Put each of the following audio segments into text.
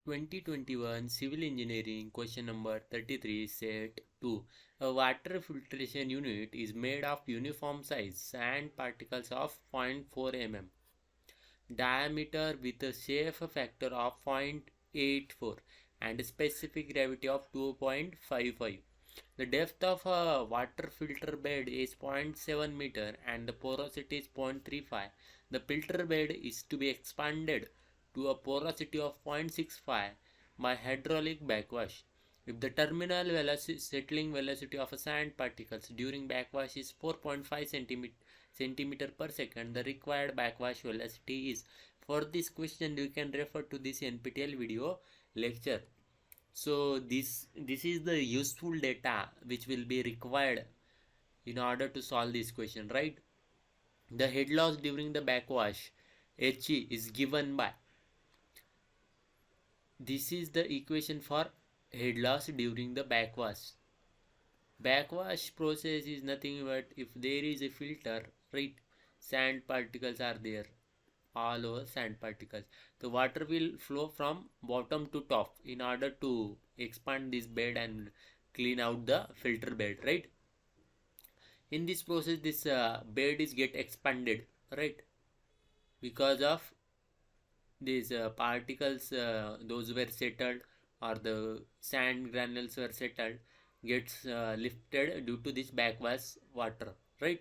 2021 Civil Engineering question number 33 set 2. A water filtration unit is made of uniform size sand particles of 0.4 mm diameter with a safe factor of 0.84 and a specific gravity of 2.55. The depth of a water filter bed is 0.7 meter and the porosity is 0.35. The filter bed is to be expanded to a porosity of 0.65 by hydraulic backwash. If the terminal settling velocity of a sand particles during backwash is 4.5 centimeter per second, the required backwash velocity is. For this question, you can refer to this NPTEL video lecture. So this is the useful data which will be required in order to solve this question, right? The head loss during the backwash He is given by, this is the equation for head loss during the backwash. Backwash process is nothing but if there is a filter, right? Sand particles are there, all over sand particles. The water will flow from bottom to top in order to expand this bed and clean out the filter bed, right? In this process, this bed is get expanded, right? Because of these particles, those were settled, or the sand granules were settled, gets lifted due to this backwash water, right?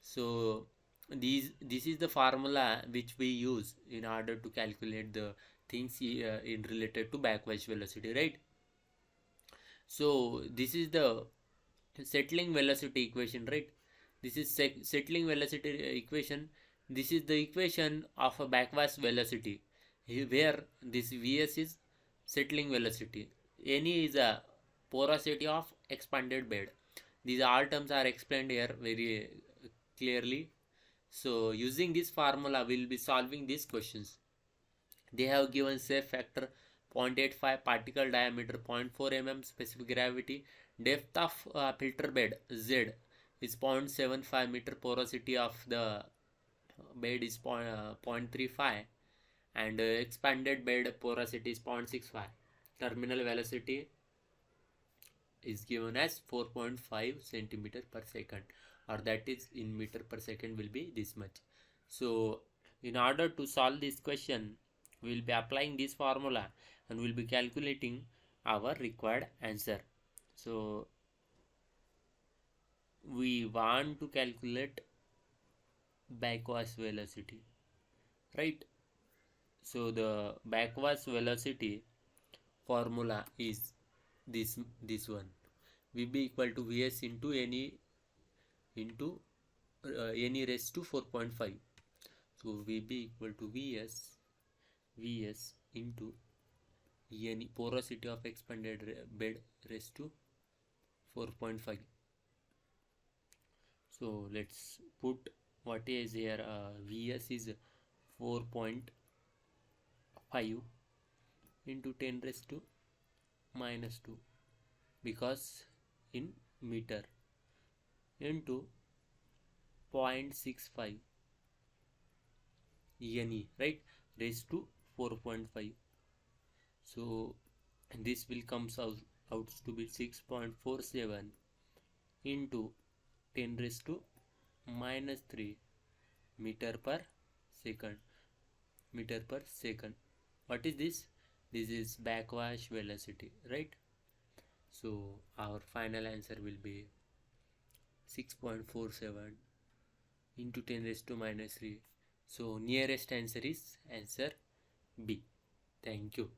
So this is the formula which we use in order to calculate the things in related to backwash velocity, right? So this is the settling velocity equation, right? This is settling velocity equation. This is the equation of a backwash velocity, where this Vs is settling velocity, Ne is a porosity of expanded bed. These all terms are explained here very clearly. So using this formula, we will be solving these questions. They have given safe factor 0.85, particle diameter 0.4 mm, specific gravity, depth of filter bed Z is 0.75 meter, porosity of the bed is 0.35, and expanded bed porosity is 0.65. Terminal velocity is given as 4.5 centimeter per second, or that is in meter per second will be this much. So in order to solve this question, we will be applying this formula and we will be calculating our required answer. So we want to calculate backwash velocity, right? So the backwash velocity formula is this one, Vb equal to Vs into Ne into Ne raised to 4.5. So Vb equal to Vs into Ne, porosity of expanded bed, raised to 4.5. So let's put what is here. Vs is 4.5 into 10 raised to minus 2, because in meter, into 0.65 Ne, right, raised to 4.5. So this will comes out to be 6.47 into 10 raised to minus 3 meter per second. What is this? This is backwash velocity, right? So our final answer will be 6.47 into 10 raised to minus 3. So nearest answer is answer B. Thank you.